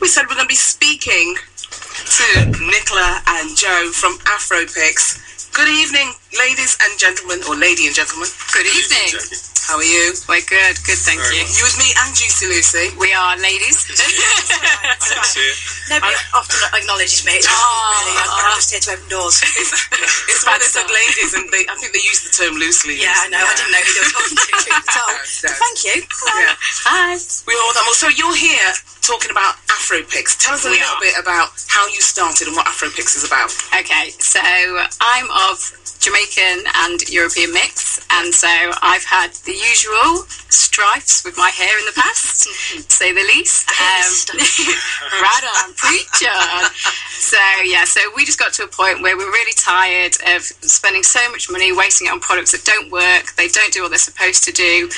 we said we're going to be speaking to Nicola and Joe from Afro. Good evening, ladies and gentlemen, or lady and gentlemen. Good evening. How are you? We're good, thank you. You with me and Juicy Lucy. We are ladies. Nobody often acknowledges me. It's really, I'm just here to open doors. It's why they said ladies, and I think they use the term loosely. Yeah, I know. I didn't know who they were talking to at all. Thank you. Yeah. Hi. We all done. Well, so you're here talking about Afro. Tell us a little bit about how you started and what Afro is about. Okay, so I'm of Jamaican and European mix, and so I've had the usual strifes with my hair in the past, to say the least. Right on, preach on. So we just got to a point where we're really tired of spending so much money wasting it on products that don't work, they don't do what they're supposed to do.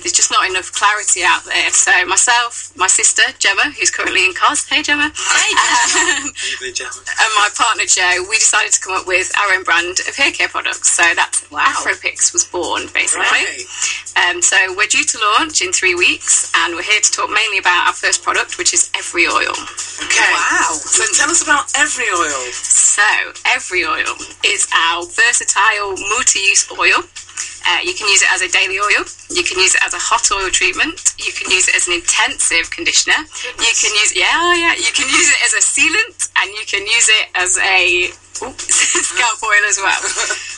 There's just not enough clarity out there. So myself, my sister Gemma, who's currently in COS, hey Gemma, Evening, Gemma. and my partner Joe, we decided to come up with our own brand of hair care products. So that's Afro was born, basically. Right. So we're due to launch in 3 weeks, and we're here to talk mainly about our first product, which is Every Oil. Okay. Wow. So tell us about Every Oil. So Every Oil is our versatile multi-use oil. You can use it as a daily oil, you can use it as a hot oil treatment, you can use it as an intensive conditioner, you can use you can use it as a sealant, and you can use it as a scalp oil as well.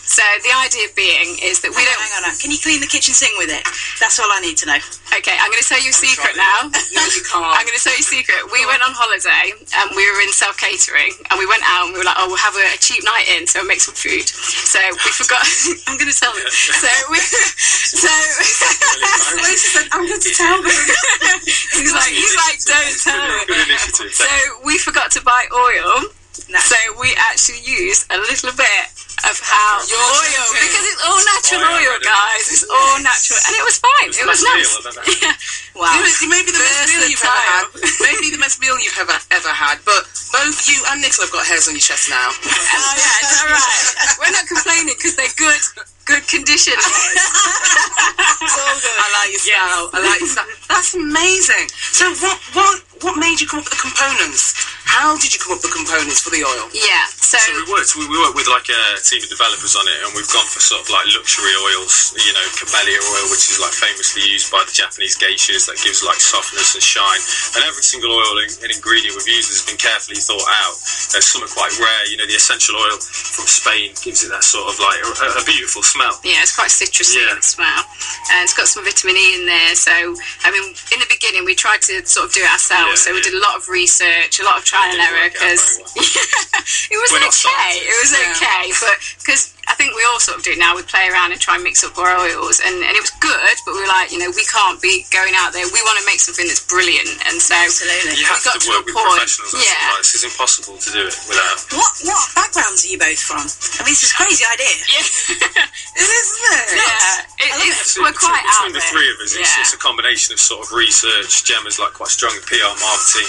So the idea being is that we don't... Hang on. Can you clean the kitchen sink with it? That's all I need to know. Okay, I'm going to tell you a secret now. No, you can't. I'm going to tell you a secret. We went on holiday and we were in self-catering, and we went out and we were like, oh, we'll have a cheap night in, so we'll make some food. So we forgot... I'm going to tell them. Wait, she said, I'm going to tell them. he's like, don't tell them. Good initiative. So we forgot to buy oil. So we actually used a little bit of our oil, because it's all natural oil, guys. It's all natural, and it was fine. It was nice. Yeah. Wow. Maybe the best meal you've ever had. Maybe the best meal you've ever had. But both you and Nicola have got hairs on your chest now. Oh yeah, it's all right. We're not complaining because they're good condition. It's all good. I like your style. I like your style. That's amazing. So what made you come up with the components? How did you come up with the components for the oil? Yeah, so we worked with like a team of developers on it, and we've gone for sort of like luxury oils, camellia oil, which is like famously used by the Japanese geishas, that gives like softness and shine. And every single oil and ingredient we've used has been carefully thought out. Some are quite rare, the essential oil from Spain gives it that sort of like a beautiful smell. Yeah, it's quite citrusy in the smell, and it's got some vitamin E in there. So I mean, in the beginning we tried to sort of do it ourselves, so we did a lot of research, a lot of trial and error, because it was okay, but because I think we all sort of do it now, we play around and try and mix up our oils, and it was good, but we were like, we can't be going out there, we want to make something that's brilliant, and so absolutely. You have to work with professionals. It's impossible to do it without. What backgrounds are you both from? I mean, it's a crazy idea. It is, isn't it? Yeah, we're quite out between the three of us, it's a combination of sort of research. Gemma's like quite strong in PR marketing.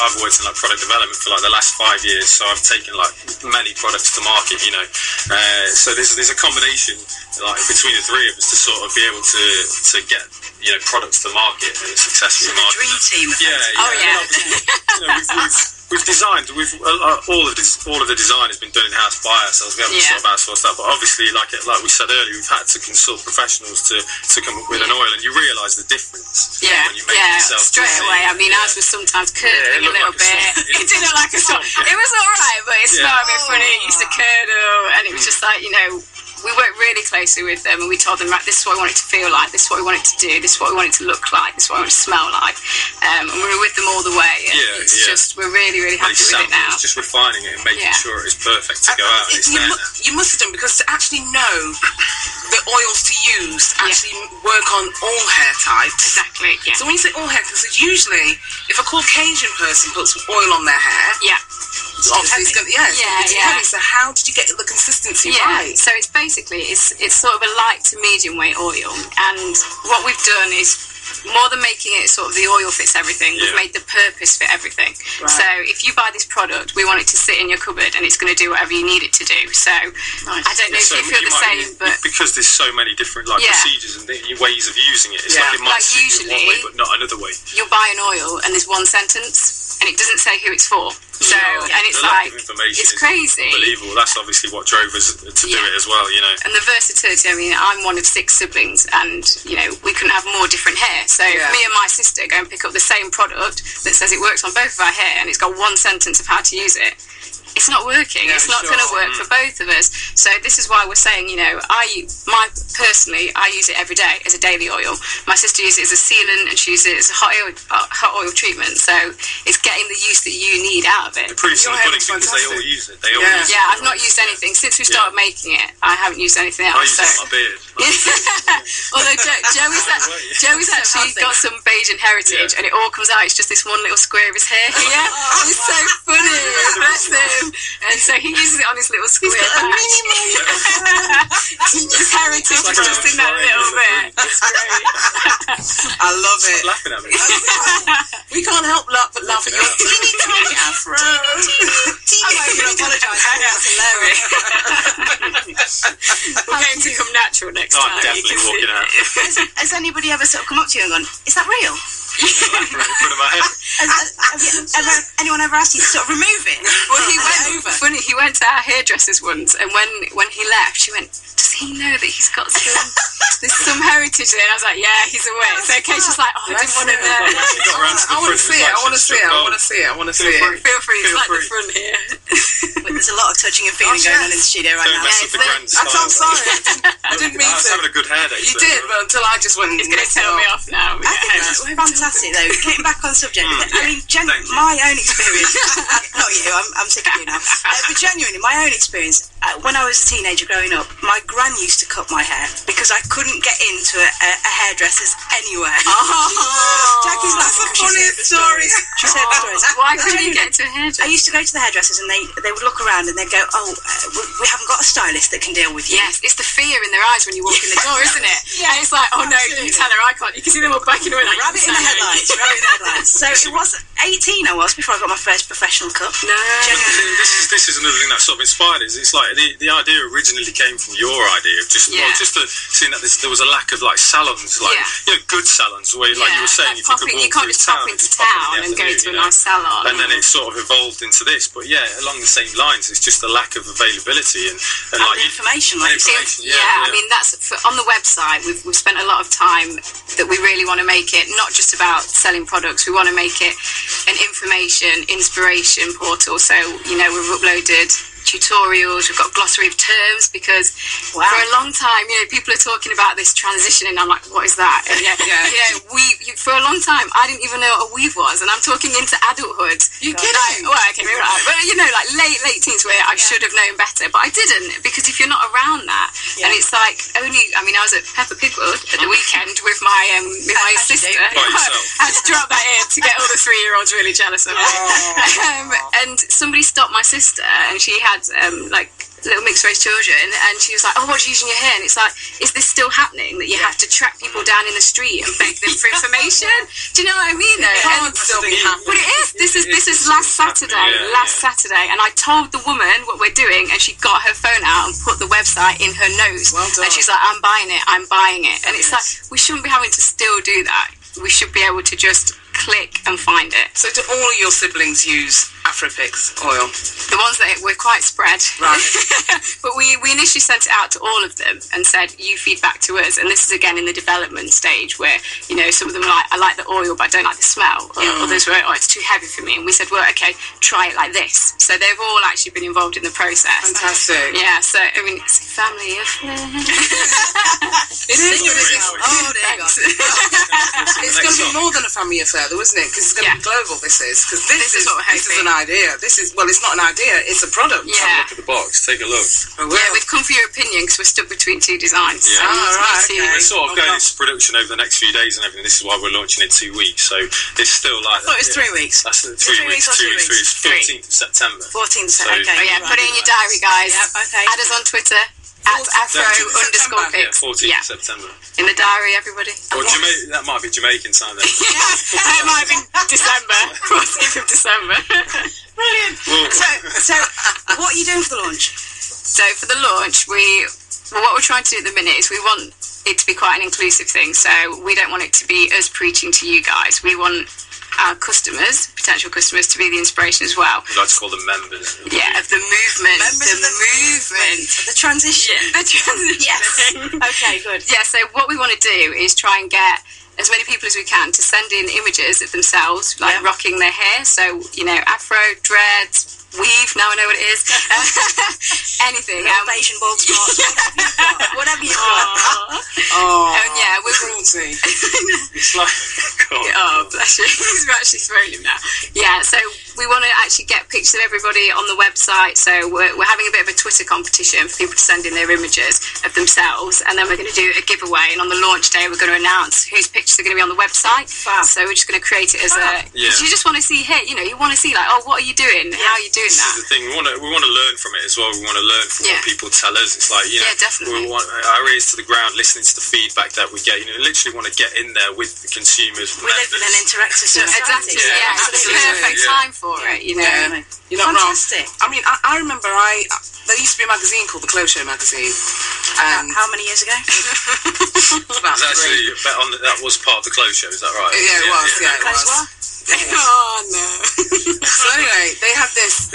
I've worked in like product development for like the last 5 years, so I've taken like many products to market, so there's a combination like between the three of us to sort of be able to get products to market in a successful market. Dream team. We've designed. All of the design has been done in house by ourselves. We haven't sort of outsourced that, but obviously, like we said earlier, we've had to consult professionals to come up with an oil, and you realise the difference when you make it yourself. Straight away. I mean, ours was sometimes curdling a little bit. It did look like a salt. It was all right, but it smelled a bit funny. It used to curdle, and it was just like we worked really closely with them, and we told them, right, this is what we want it to feel like, this is what we want it to do, this is what we want it to look like, this is what we want it to smell like, and we were with them all the way, and we're really, really happy with it now. It's just refining it and making sure it's perfect to go out. You must have done, because to actually know the oils to use actually work on all hair types. Exactly, yeah. So when you say all hair types, usually if a Caucasian person puts oil on their hair, obviously it's going to, heavy. So how did you get the consistency right? So it's sort of a light to medium weight oil, and what we've done is more than making it sort of the oil fits everything, we've made the purpose fit everything. Right. So if you buy this product, we want it to sit in your cupboard and it's going to do whatever you need it to do. So I don't know if you feel the same, but because there's so many different procedures and ways of using it, it's like it might suit you one way but not another way. You'll buy an oil and there's one sentence and it doesn't say who it's for. So and it's like it's crazy. Unbelievable. That's obviously what drove us to do it as well, you know. And the versatility. I mean, I'm one of 6 siblings, and you know we couldn't have more different hair. So if me and my sister go and pick up the same product that says it works on both of our hair, and it's got one sentence of how to use it, it's not working. It's not going to work for both of us. So this is why we're saying, you know, personally, I use it every day as a daily oil. My sister uses it as a sealant, and she uses it as a hot oil treatment. So it's getting the use that you need out of it. The proof's in the pudding because they all use it. They all use it. Yeah, I've not used anything since we started making it. I haven't used anything else. I use it on my beard. Although Joey's actually got some Bayesian heritage, and it all comes out. It's just this one little square of his hair here. It's so funny. Bless him. And so he uses it on his little square patch. His heritage is just in that little bit. It's great. I love it. Stop laughing at me. We can't help but laugh at your teeny tiny afro. I'm not even apologising. That's hilarious. We're going to come natural next time. I'm definitely walking out. Has anybody ever sort of come up to you and gone, is that real? In front of my head. Anyone ever asked you to sort of remove it? Well, he went to our hairdressers once, and when he left, she went, does he know that he's got there's some heritage there? And I was like, yeah, he's aware. So Kate's just like, I didn't want to know. I want to see it. I want to see it. Feel free. It's like the front here. There's a lot of touching and feeling going on in the studio right now. I'm sorry. I didn't mean I was to. having a good hair day. You did, but until I just went. He's going to tell me off now. I think that's fantastic, though. Getting back on subject, I mean, my own experience. Not you. I'm sick of you now. But genuinely, my own experience. When I was a teenager growing up, my gran used to cut my hair because I couldn't get into a hairdresser's anywhere. Jackie's laughing because she's heard the stories. She's heard the stories. Why couldn't you get to a hairdresser? I used to go to the hairdressers and they would look around and they'd go, we haven't got a stylist that can deal with you. Yes, it's the fear in their eyes when you walk in the door, isn't it? And it's like, oh no, you tell her I can't. You can see them all backing away like Rabbit in the headlights. So it was 18 I was before I got my first professional cut. No. This is another thing that sort of inspired us. It's like the idea originally came from your idea of just seeing that there was a lack of like salons, like you know, good salons where like you were saying, if you can't just pop into town and go to a nice salon. And then it sort of evolved into this. But yeah, along the same lines, it's just a lack of availability and like information. I mean that's on the website. We've spent a lot of time that we really want to make it not just about selling products. We want to make it an information, inspiration portal. So you know we've uploaded tutorials, we've got glossary of terms because for a long time, you know, people are talking about this transition and I'm like, what is that? And you know, for a long time I didn't even know what a weave was, and I'm talking into adulthood. You kidding? Well, okay, maybe not, but you know, like late teens where I should have known better, but I didn't, because if you're not around that, and it's like I was at Peppa Pigwood at the weekend with my sister. I had to drop that in to get all the 3-year-olds really jealous of me. And somebody stopped my sister, and she had like little mixed race children, and she was like, oh, what are you using your hair? And it's like, is this still happening, that you have to track people down in the street and beg them for information? Do you know what I mean? But it is. This is last Saturday, and I told the woman what we're doing, and she got her phone out and put the website in her nose. Well done. And she's like, I'm buying it. And it's like, we shouldn't be having to still do that. We should be able to just click and find it. So do all of your siblings use Afropix oil? The ones that we're quite spread. Right. But we initially sent it out to all of them and said, you feed back to us. And this is again in the development stage where, you know, some of them are like, I like the oil but I don't like the smell. Others were, it's too heavy for me. And we said, well, okay, try it like this. So they've all actually been involved in the process. Fantastic. Yeah, so I mean, it's a family affair. It is. Oh, there you go. It's going to be more than a family affair, though, isn't it? Because it's going to be global. This is an idea. This is it's not an idea. It's a product. Yeah. Have a look at the box. Take a look. Yeah, we've come for your opinion because we're stuck between 2 designs. Yeah. So We're sort of going into production over the next few days and everything. This is why we're launching in 2 weeks. So it's still like. I thought it was 3 weeks. That's 3 weeks. 2 weeks. 14th of September. 14th of September. Okay. Put it in your diary, guys. Yep, okay. Add us on Twitter. At Afro_pics. 14th September. In the diary, everybody. Or that might be Jamaican time then. It might be December. 14th of December. Brilliant. So, what are you doing for the launch? So for the launch, what we're trying to do at the minute is we want it to be quite an inclusive thing. So we don't want it to be us preaching to you guys. We want our customers, potential customers, to be the inspiration as well. We'd like to call them members. Of the movement. Members of the movement. The transition. Yeah, the transition. Yes. Okay, good. Yeah, so what we want to do is try and get as many people as we can to send in images of themselves, like rocking their hair. So, afro, dreads, weave, now I know what it is. Anything. Asian bald spots, whatever you've got. And yeah, we're cruelty. It's like, God. Oh, bless you. He's actually throwing him now. Yeah, so we want to actually get pictures of everybody on the website. So we're having a bit of a Twitter competition for people to send in their images of themselves, and then we're going to do a giveaway. And on the launch day, we're going to announce whose pictures are going to be on the website. Fab. So we're just going to create it as because you just want to see you want to see like, oh, what are you doing? How are you doing this that? is the thing. We want to learn from it as well. We want to learn from what people tell us. It's like definitely. We want our ears to the ground, listening to the feedback that we get. Literally want to get in there with the consumers. We live in an interactive society. Exactly. Yeah, so it's the perfect time for it. You're not fantastic. Wrong. I mean, I remember there used to be a magazine called the Clothes Show magazine. And how many years ago? About actually that was part of the Clothes Show. Is that right? Yeah, it was. Yeah, it was. Oh no. So anyway, they had this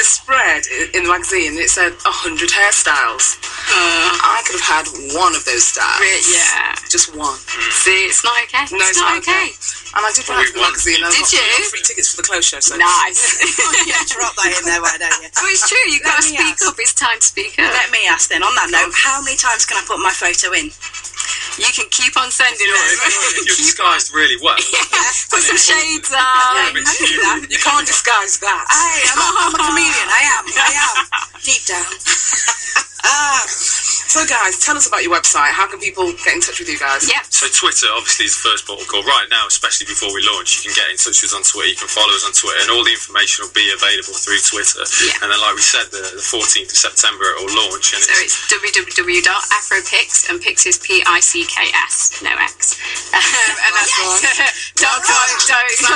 spread in the magazine, and it said 100 hairstyles. I could have had one of those styles. Yeah. Just one. See, it's not okay. No, it's not okay. And I did write the magazine. Did you? I got free tickets for the Clothes Show. So. Nice. You have to drop that in there, why don't you? Well, it's true. You've got to speak up. It's time to speak up. Let me ask then, on that note, how many times can I put my photo in? You can keep on sending them. You're disguised really well. Put some shades on. You can't disguise that. I'm a chameleon. I am. Deep down. So guys, tell us about your website. How can people get in touch with you guys? Yep. So Twitter obviously is the first port of call. Right now, especially before we launch, you can get in touch with us on Twitter. You can follow us on Twitter, and all the information will be available through Twitter. Yeah. And then, like we said, the 14th of September it will launch. And so it's www.afropics, and pics is PICKS, no X. And that's I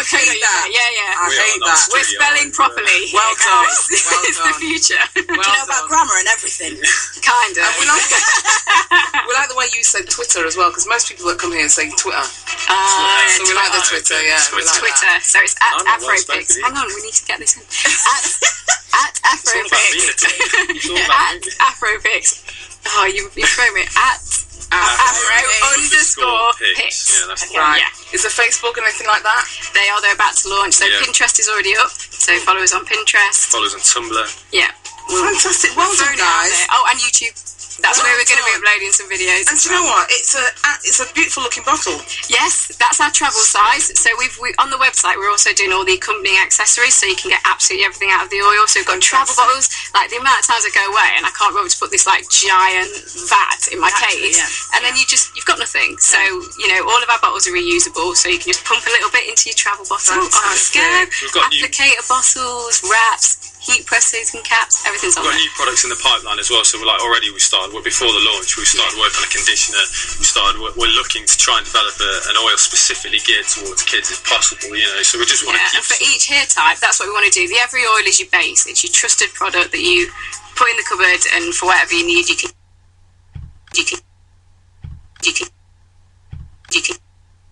hate that. Yeah. I hate that. We're spelling properly. Well done. It's the future. Do you know about grammar and everything? Kind of. We like the way you said Twitter as well, because most people that come here say Twitter. So we like the Twitter, Twitter. So it's at Afropics. Hang on, we need to get this in. At Afropics. At Afropics. Oh, you throw me. At Afro_pics. Yeah, that's right. Yeah. Is there Facebook and anything like that? They're about to launch. So Pinterest is already up. So follow us on Pinterest. Follow us on Tumblr. Yeah. Fantastic. Well done, guys. Oh, and YouTube. That's where we're going to be uploading some videos. And do you know what? It's a beautiful looking bottle. Yes, that's our travel size. So we on the website we're also doing all the accompanying accessories, so you can get absolutely everything out of the oil. So we've got travel bottles. Like the amount of times I go away and I can't remember to put this like giant vat in my case, and then you've got nothing. So all of our bottles are reusable, so you can just pump a little bit into your travel bottle. We've got applicator bottles, wraps, heat presses and caps, everything's on there. We've got new products in the pipeline as well. So before the launch, we started working on a conditioner. We're looking to try and develop an oil specifically geared towards kids if possible. So we just want to keep. And for each hair type, that's what we want to do. The Every Oil is your base. It's your trusted product that you put in the cupboard, and for whatever you need, you can